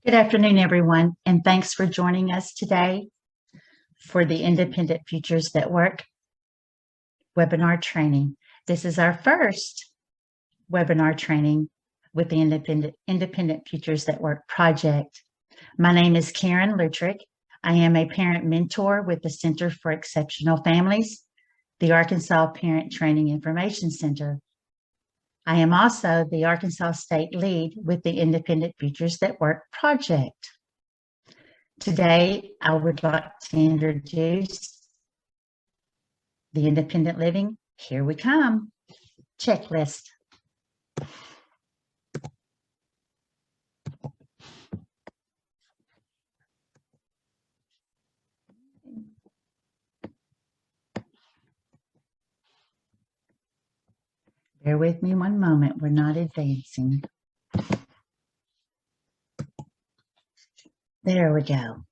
Good afternoon, everyone, and thanks for joining us today for the Independent Futures that Work webinar training. This is our first webinar training with the Independent Futures that Work project. My name is Karen Lutrick. I am a parent mentor with the Center for Exceptional Families, the Arkansas Parent Training Information Center. I am also the Arkansas State Lead with the Independent Futures that Work project. Today, I would like to introduce the Independent Living Here We Come checklist. Bear with me one moment, we're not advancing. There we go.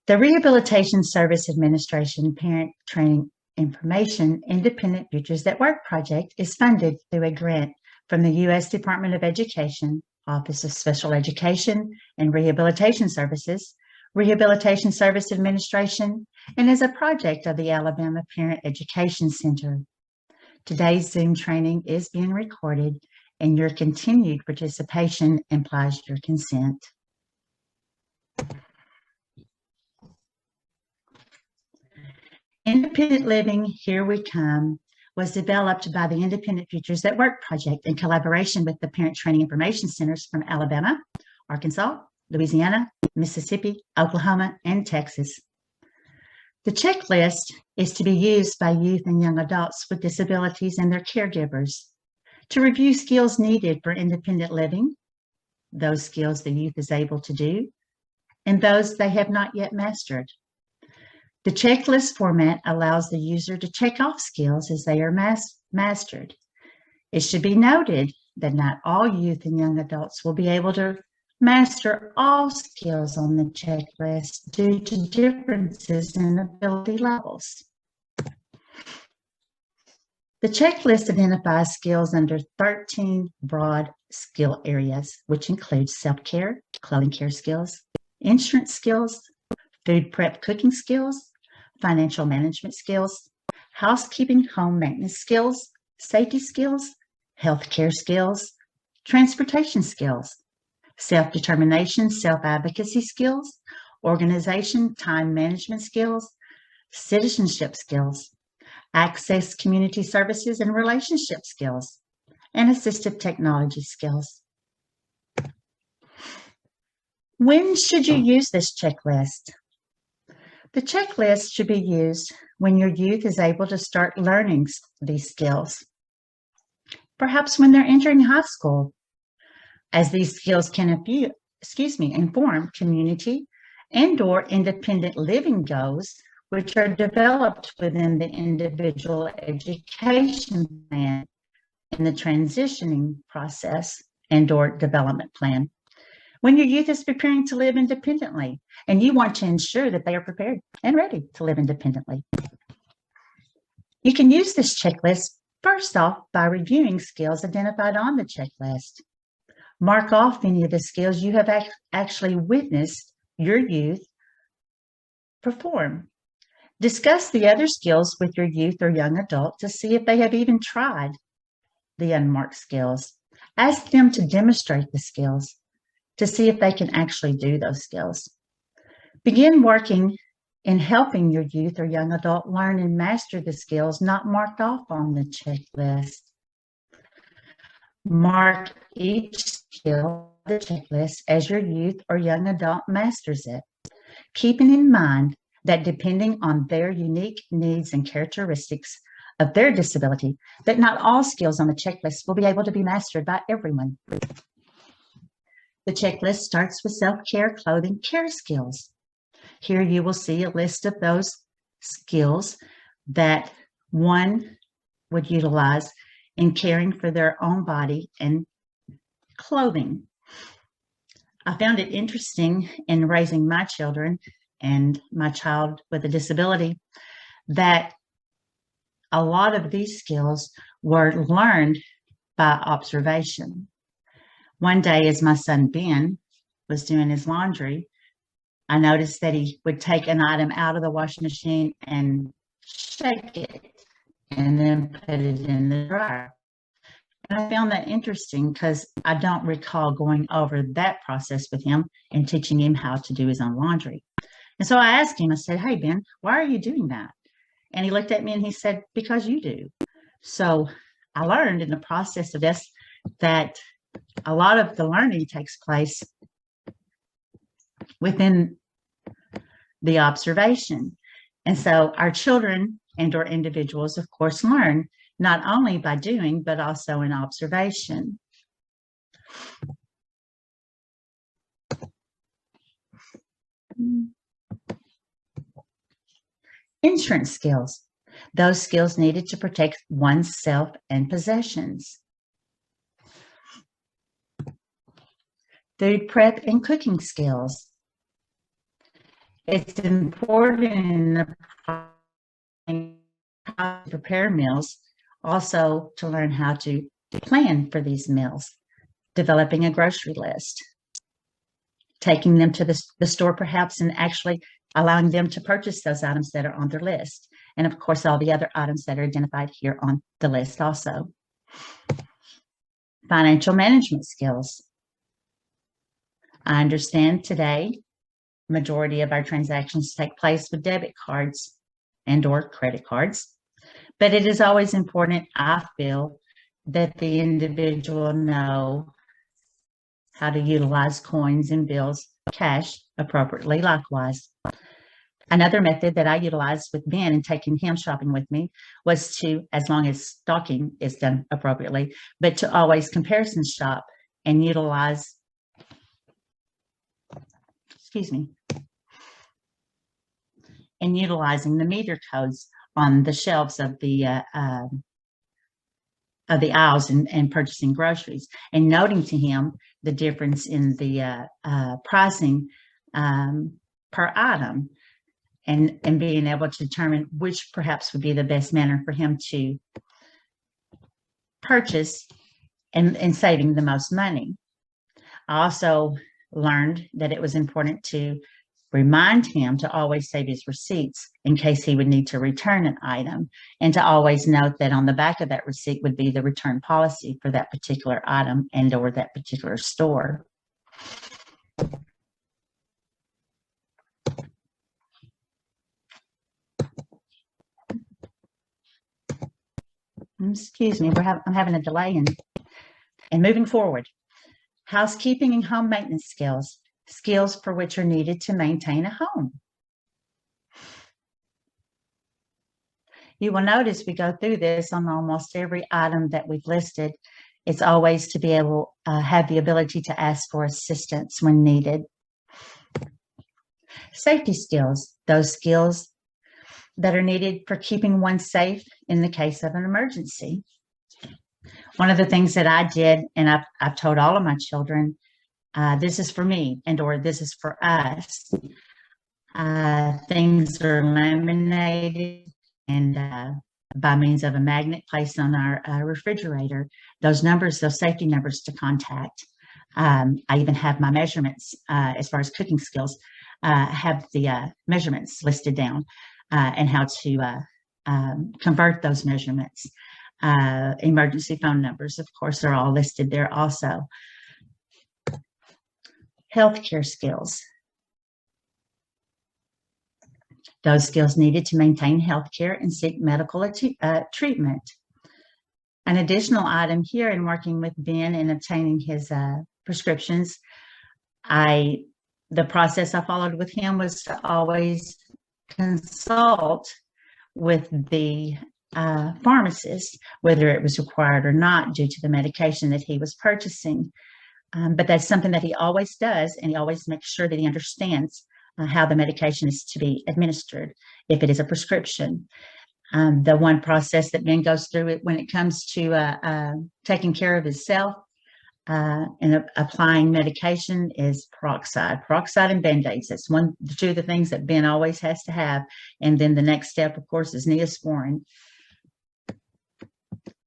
The Rehabilitation Service Administration Parent Training Information Independent Futures that Work project is funded through a grant from the U.S. Department of Education, Office of Special Education and Rehabilitation Services, Rehabilitation Service Administration, and is a project of the Alabama Parent Education Center. Today's Zoom training is being recorded, and your continued participation implies your consent. Independent Living Here We Come was developed by the Independent Futures that Work project in collaboration with the Parent Training Information Centers from Alabama, Arkansas, Louisiana, Mississippi, Oklahoma, and Texas. The checklist is to be used by youth and young adults with disabilities and their caregivers to review skills needed for independent living, those skills the youth is able to do, and those they have not yet mastered. The checklist format allows the user to check off skills as they are mastered. It should be noted that not all youth and young adults will be able to master all skills on the checklist due to differences in ability levels. The checklist identifies skills under 13 broad skill areas, which include self-care, clothing care skills, insurance skills, food prep cooking skills, financial management skills, housekeeping home maintenance skills, safety skills, healthcare skills, transportation skills, self-determination, self-advocacy skills, organization, time management skills, citizenship skills, access community services and relationship skills, and assistive technology skills. When should you use this checklist? The checklist should be used when your youth is able to start learning these skills, perhaps when they're entering high school, as these skills can inform community and/or independent living goals, which are developed within the individual education plan in the transitioning process and/or development plan. When your youth is preparing to live independently, and you want to ensure that they are prepared and ready to live independently. You can use this checklist first off by reviewing skills identified on the checklist. Mark off any of the skills you have actually witnessed your youth perform. Discuss the other skills with your youth or young adult to see if they have even tried the unmarked skills. Ask them to demonstrate the skills to see if they can actually do those skills. Begin working in helping your youth or young adult learn and master the skills not marked off on the checklist. Mark each skill on the checklist as your youth or young adult masters it, keeping in mind that depending on their unique needs and characteristics of their disability, that not all skills on the checklist will be able to be mastered by everyone. The checklist starts with self-care, clothing, care skills. Here you will see a list of those skills that one would utilize in caring for their own body and clothing. I found it interesting in raising my children and my child with a disability that a lot of these skills were learned by observation. One day, as my son Ben was doing his laundry, I noticed that he would take an item out of the washing machine and shake it and then put it in the dryer. And I found that interesting because I don't recall going over that process with him and teaching him how to do his own laundry. And so I asked him, I said, "Hey, Ben, why are you doing that?" And he looked at me and he said, "Because you do." So I learned in the process of this that a lot of the learning takes place within the observation. And so our children and or individuals, of course, learn not only by doing, but also in observation. Insurance skills, those skills needed to protect oneself and possessions. Food prep and cooking skills. It's important in the how to prepare meals, also to learn how to plan for these meals, developing a grocery list, taking them to the store perhaps and actually allowing them to purchase those items that are on their list. And of course, all the other items that are identified here on the list also. Financial management skills. I understand today, majority of our transactions take place with debit cards and or credit cards. But it is always important, I feel, that the individual know how to utilize coins and bills, cash appropriately likewise. Another method that I utilized with Ben and taking him shopping with me was to, as long as stocking is done appropriately, but to always comparison shop and utilize, and utilizing the meter codes on the shelves of the aisles and purchasing groceries, and noting to him the difference in the pricing per item, and being able to determine which perhaps would be the best manner for him to purchase and saving the most money. I also learned that it was important to remind him to always save his receipts in case he would need to return an item, and to always note that on the back of that receipt would be the return policy for that particular item and or that particular store. Excuse me, I'm having a delay in moving forward. Housekeeping and home maintenance skills, skills for which are needed to maintain a home. You will notice we go through this on almost every item that we've listed. It's always to be able to have the ability to ask for assistance when needed. Safety skills, those skills that are needed for keeping one safe in the case of an emergency. One of the things that I did, and I've told all of my children, this is for me and or this is for us. Things are laminated and by means of a magnet placed on our refrigerator, those numbers, those safety numbers to contact. I even have my measurements as far as cooking skills, have the measurements listed down and how to convert those measurements. Emergency phone numbers, of course, are all listed there also. Healthcare skills. Those skills needed to maintain healthcare and seek medical treatment. An additional item here in working with Ben and obtaining his prescriptions, the process I followed with him was to always consult with the pharmacist, whether it was required or not due to the medication that he was purchasing. But that's something that he always does, and he always makes sure that he understands how the medication is to be administered if it is a prescription. The one process that Ben goes through it when it comes to taking care of himself and applying medication is peroxide and Band-Aids. That's two of the things that Ben always has to have. And then the next step, of course, is Neosporin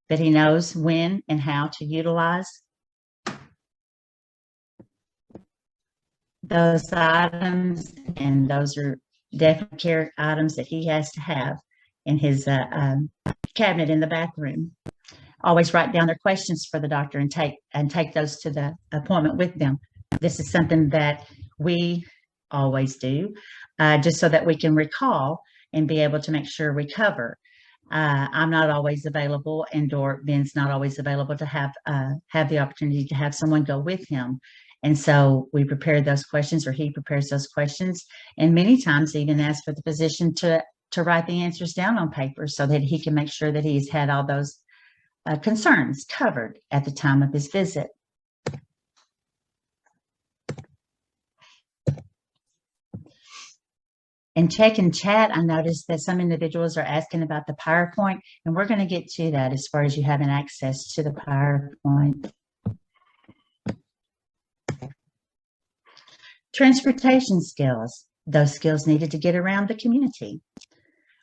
that he knows when and how to utilize. those items, and those are definitely care items that he has to have in his cabinet in the bathroom. Always write down their questions for the doctor and take those to the appointment with them. This is something that we always do, just so that we can recall and be able to make sure we cover. I'm not always available, and or Ben's not always available to have the opportunity to have someone go with him. And so we prepare those questions, or he prepares those questions, and many times even ask for the physician to write the answers down on paper so that he can make sure that he's had all those concerns covered at the time of his visit. In check and chat, I noticed that some individuals are asking about the PowerPoint, and we're going to get to that as far as you having access to the PowerPoint. Transportation skills, those skills needed to get around the community.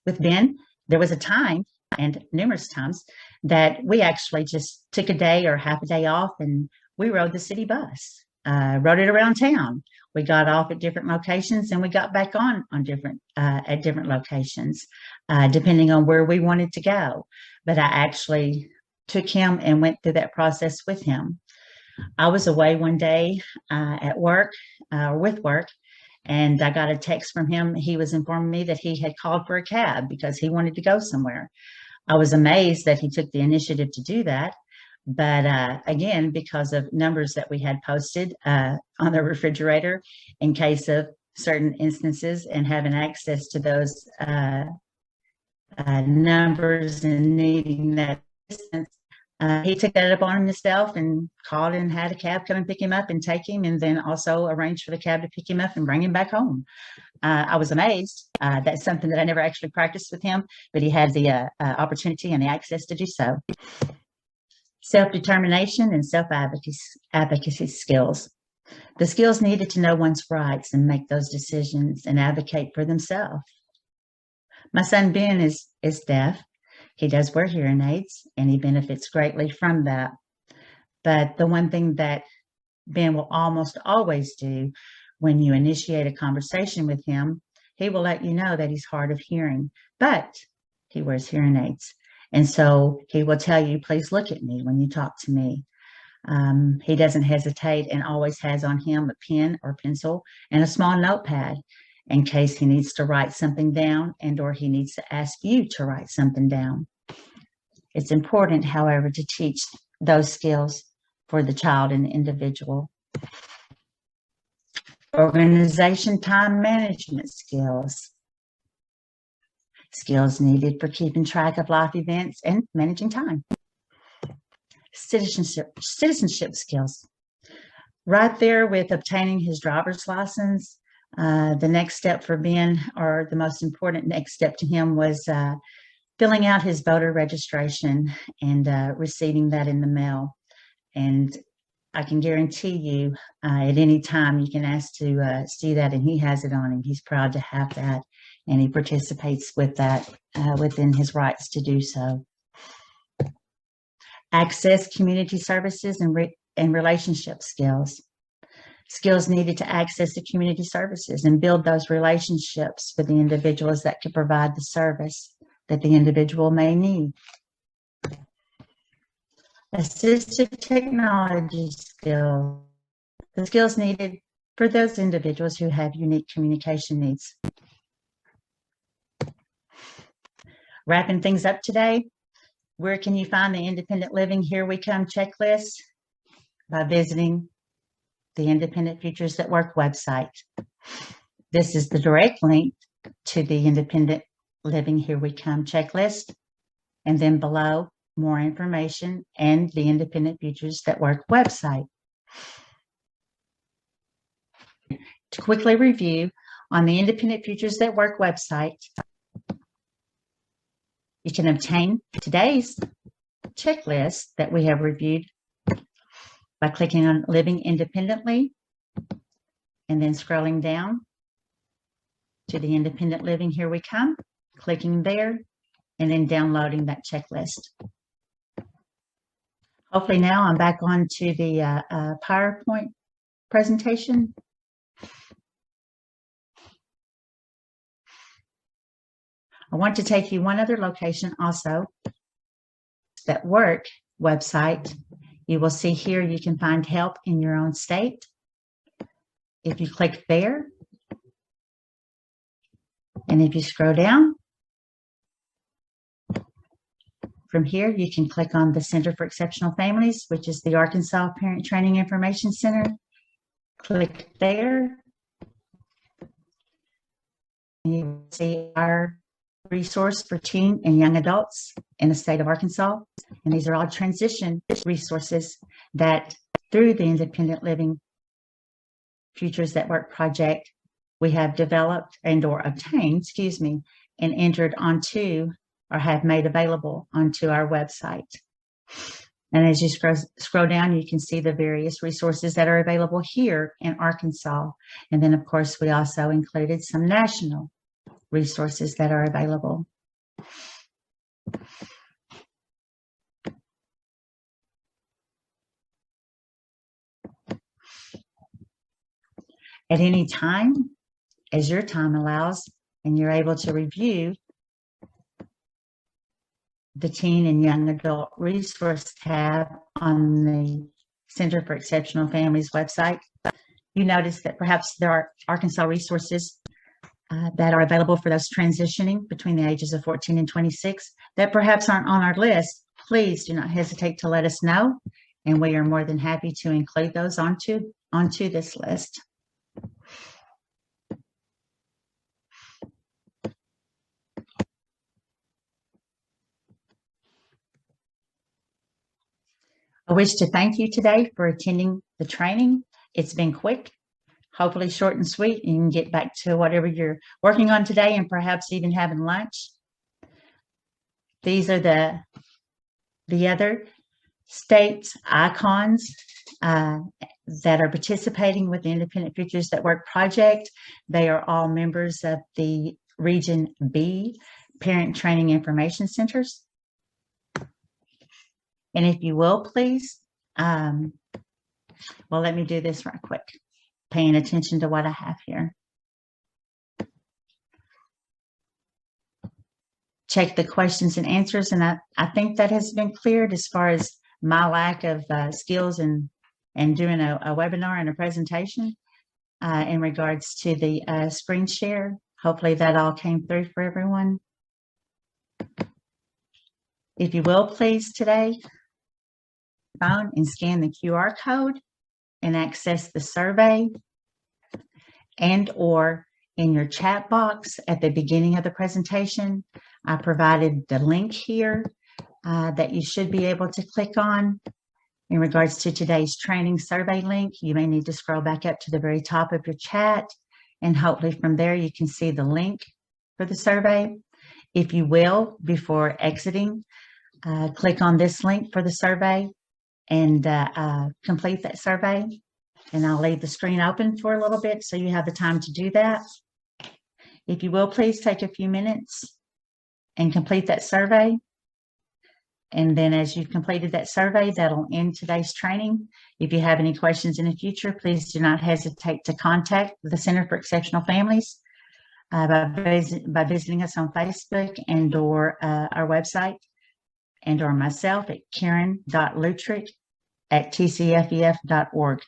With Ben, there was a time, and numerous times, that we actually just took a day or half a day off and we rode the city bus, rode it around town. We got off at different locations and we got back on different at different locations, depending on where we wanted to go. But I actually took him and went through that process with him. I was away one day at work, with work, and I got a text from him. He was informing me that he had called for a cab because he wanted to go somewhere. I was amazed that he took the initiative to do that. But again, because of numbers that we had posted on the refrigerator in case of certain instances, and having access to those numbers and needing that assistance, he took that upon himself and called and had a cab come and pick him up and take him, and then also arranged for the cab to pick him up and bring him back home. I was amazed. That's something that I never actually practiced with him, but he had the opportunity and the access to do so. Self-determination and self-advocacy skills. The skills needed to know one's rights and make those decisions and advocate for themselves. My son Ben is deaf. He does wear hearing aids, and he benefits greatly from that. But the one thing that Ben will almost always do when you initiate a conversation with him, he will let you know that he's hard of hearing, but he wears hearing aids. And so he will tell you, please look at me when you talk to me. He doesn't hesitate and always has on him a pen or pencil and a small notepad in case he needs to write something down, and or he needs to ask you to write something down. It's important, however, to teach those skills for the child and the individual. Organization, time management skills. Skills needed for keeping track of life events and managing time. Citizenship skills. Right there with obtaining his driver's license, the next step for Ben, or the most important next step to him, was filling out his voter registration and receiving that in the mail. And I can guarantee you at any time you can ask to see that, and he has it on him. He's proud to have that, and he participates with that within his rights to do so. Access community services and relationship skills. Skills needed to access the community services and build those relationships with the individuals that can provide the service that the individual may need. Assistive technology skills, the skills needed for those individuals who have unique communication needs. Wrapping things up today, where can you find the Independent Living Here We Come checklist? By visiting the Independent Futures at Work website. This is the direct link to the Independent Living Here We Come checklist. And then below, more information and the Independent Futures at Work website. To quickly review, on the Independent Futures at Work website, you can obtain today's checklist that we have reviewed by clicking on Living Independently and then scrolling down to the Independent Living Here We Come, clicking there, and then downloading that checklist. Hopefully now I'm back on to the PowerPoint presentation. I want to take you one other location also, that work website. You will see here you can find help in your own state. If you click there, and if you scroll down, from here you can click on the Center for Exceptional Families, which is the Arkansas Parent Training Information Center. Click there, and you will see our resource for teen and young adults in the state of Arkansas. And these are all transition resources that through the Independent Living Futures that Work project, we have developed and or obtained, and entered onto or have made available onto our website. And as you scroll down, you can see the various resources that are available here in Arkansas. And then, of course, we also included some national resources that are available. At any time, as your time allows, and you're able to review the Teen and Young Adult Resource tab on the Center for Exceptional Families website, you notice that perhaps there are Arkansas resources that are available for those transitioning between the ages of 14 and 26 that perhaps aren't on our list. Please do not hesitate to let us know, and we are more than happy to include those onto this list. I wish to thank you today for attending the training. It's been quick, hopefully short and sweet, and you can get back to whatever you're working on today and perhaps even having lunch. These are the other states icons that are participating with the Independent Futures that Work project. They are all members of the Region B Parent Training Information Centers. And if you will, please, well, let me do this right quick, paying attention to what I have here. Check the questions and answers, and I think that has been cleared as far as my lack of skills and doing a webinar and a presentation in regards to the screen share. Hopefully that all came through for everyone. If you will, please, today, phone and scan the QR code and access the survey, and or in your chat box at the beginning of the presentation, I provided the link here that you should be able to click on. In regards to today's training survey link, you may need to scroll back up to the very top of your chat, and hopefully from there you can see the link for the survey. If you will, before exiting, click on this link for the survey and complete that survey. And I'll leave the screen open for a little bit so you have the time to do that. If you will, please take a few minutes and complete that survey. And then as you've completed that survey, that'll end today's training. If you have any questions in the future, please do not hesitate to contact the Center for Exceptional Families by visiting us on Facebook and or our website, and or myself at karen.lutrick@tcfef.org.